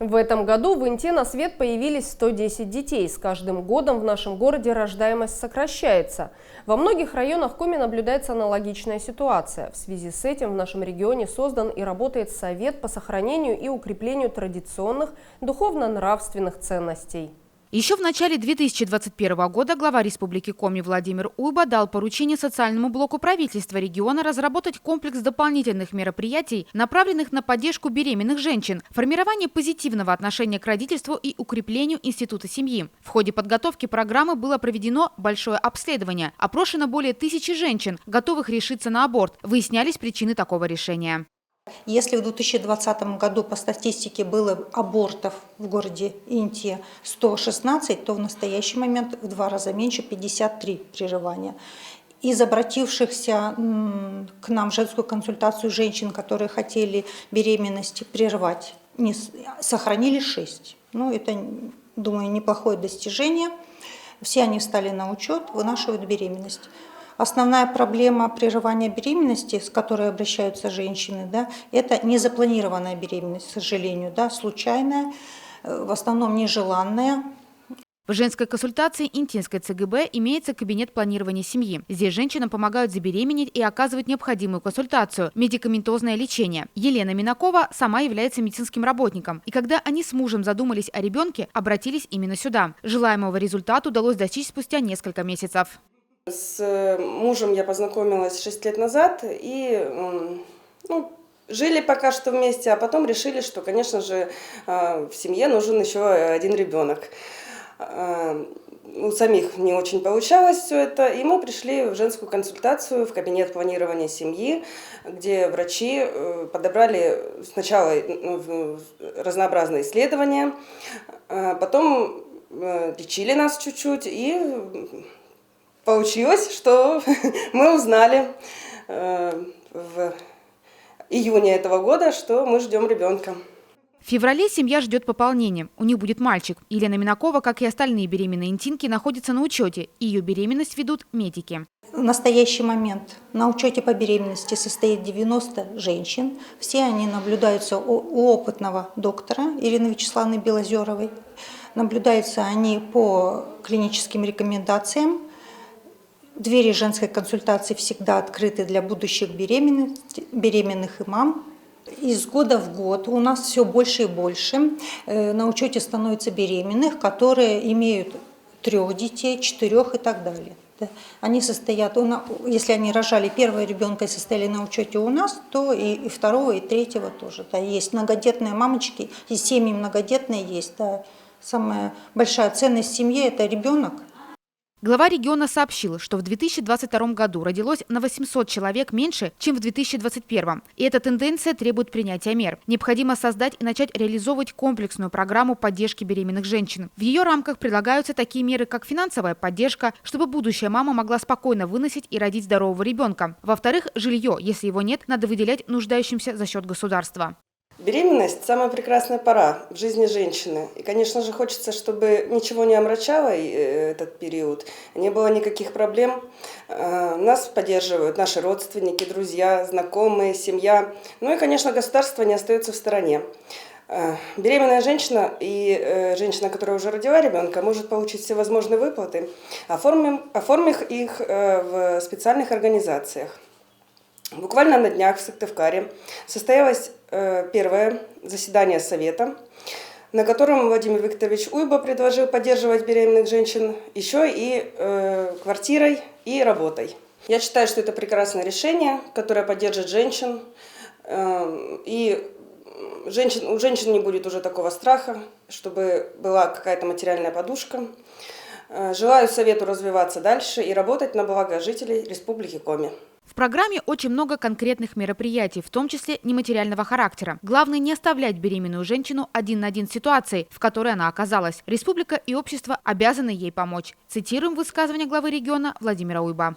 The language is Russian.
В этом году в Инте на свет появились 110 детей. С каждым годом в нашем городе рождаемость сокращается. Во многих районах Коми наблюдается аналогичная ситуация. В связи с этим в нашем регионе создан и работает Совет по сохранению и укреплению традиционных духовно-нравственных ценностей. Еще в начале 2021 года глава Республики Коми Владимир Уйба дал поручение социальному блоку правительства региона разработать комплекс дополнительных мероприятий, направленных на поддержку беременных женщин, формирование позитивного отношения к родительству и укреплению института семьи. В ходе подготовки программы было проведено большое обследование. Опрошено более 1000 женщин, готовых решиться на аборт. Выяснялись причины такого решения. Если в 2020 году по статистике было абортов в городе Инте 116, то в настоящий момент в 2 раза меньше, 53 прерывания. Из обратившихся к нам в женскую консультацию женщин, которые хотели беременность прервать, сохранили 6. Это, думаю, неплохое достижение. Все они встали на учет, вынашивают беременность. Основная проблема прерывания беременности, с которой обращаются женщины, это незапланированная беременность, к сожалению, случайная, в основном нежеланная. В женской консультации Интинской ЦГБ имеется кабинет планирования семьи. Здесь женщинам помогают забеременеть и оказывать необходимую консультацию, медикаментозное лечение. Елена Минакова сама является медицинским работником. И когда они с мужем задумались о ребенке, обратились именно сюда. Желаемого результата удалось достичь спустя несколько месяцев. С мужем я познакомилась 6 лет назад и жили пока что вместе, а потом решили, что, конечно же, в семье нужен еще один ребенок. У самих не очень получалось все это, и мы пришли в женскую консультацию, в кабинет планирования семьи, где врачи подобрали сначала разнообразные исследования, потом лечили нас чуть-чуть, и получилось, что мы узнали в июне этого года, что мы ждем ребенка. В феврале семья ждет пополнения. У них будет мальчик. Елена Минакова, как и остальные беременные интинки, находится на учете. Ее беременность ведут медики. В настоящий момент на учете по беременности состоит 90 женщин. Все они наблюдаются у опытного доктора Ирины Вячеславовны Белозеровой. Наблюдаются они по клиническим рекомендациям. Двери женской консультации всегда открыты для будущих беременных и мам. Из года в год у нас все больше и больше на учете становится беременных, которые имеют 3 детей, 4 и так далее. Они состоят, если они рожали первого ребенка и состояли на учете у нас, то и 2, и 3 тоже. Есть многодетные мамочки, и семьи многодетные есть. Самая большая ценность семьи – это ребенок. Глава региона сообщил, что в 2022 году родилось на 800 человек меньше, чем в 2021. И эта тенденция требует принятия мер. Необходимо создать и начать реализовывать комплексную программу поддержки беременных женщин. В ее рамках предлагаются такие меры, как финансовая поддержка, чтобы будущая мама могла спокойно выносить и родить здорового ребенка. Во-вторых, жилье, если его нет, надо выделять нуждающимся за счет государства. Беременность – самая прекрасная пора в жизни женщины. И, конечно же, хочется, чтобы ничего не омрачало этот период, не было никаких проблем. Нас поддерживают наши родственники, друзья, знакомые, семья. И, конечно, государство не остается в стороне. Беременная женщина и женщина, которая уже родила ребенка, может получить всевозможные выплаты, оформив их в специальных организациях. Буквально на днях в Сыктывкаре состоялось первое заседание Совета, на котором Владимир Викторович Уйба предложил поддерживать беременных женщин еще и квартирой и работой. Я считаю, что это прекрасное решение, которое поддержит женщин, и у женщин не будет уже такого страха, чтобы была какая-то материальная подушка. Желаю Совету развиваться дальше и работать на благо жителей Республики Коми. В программе очень много конкретных мероприятий, в том числе нематериального характера. Главное не оставлять беременную женщину один на один с ситуацией, в которой она оказалась. Республика и общество обязаны ей помочь. Цитируем высказывание главы региона Владимира Уйба.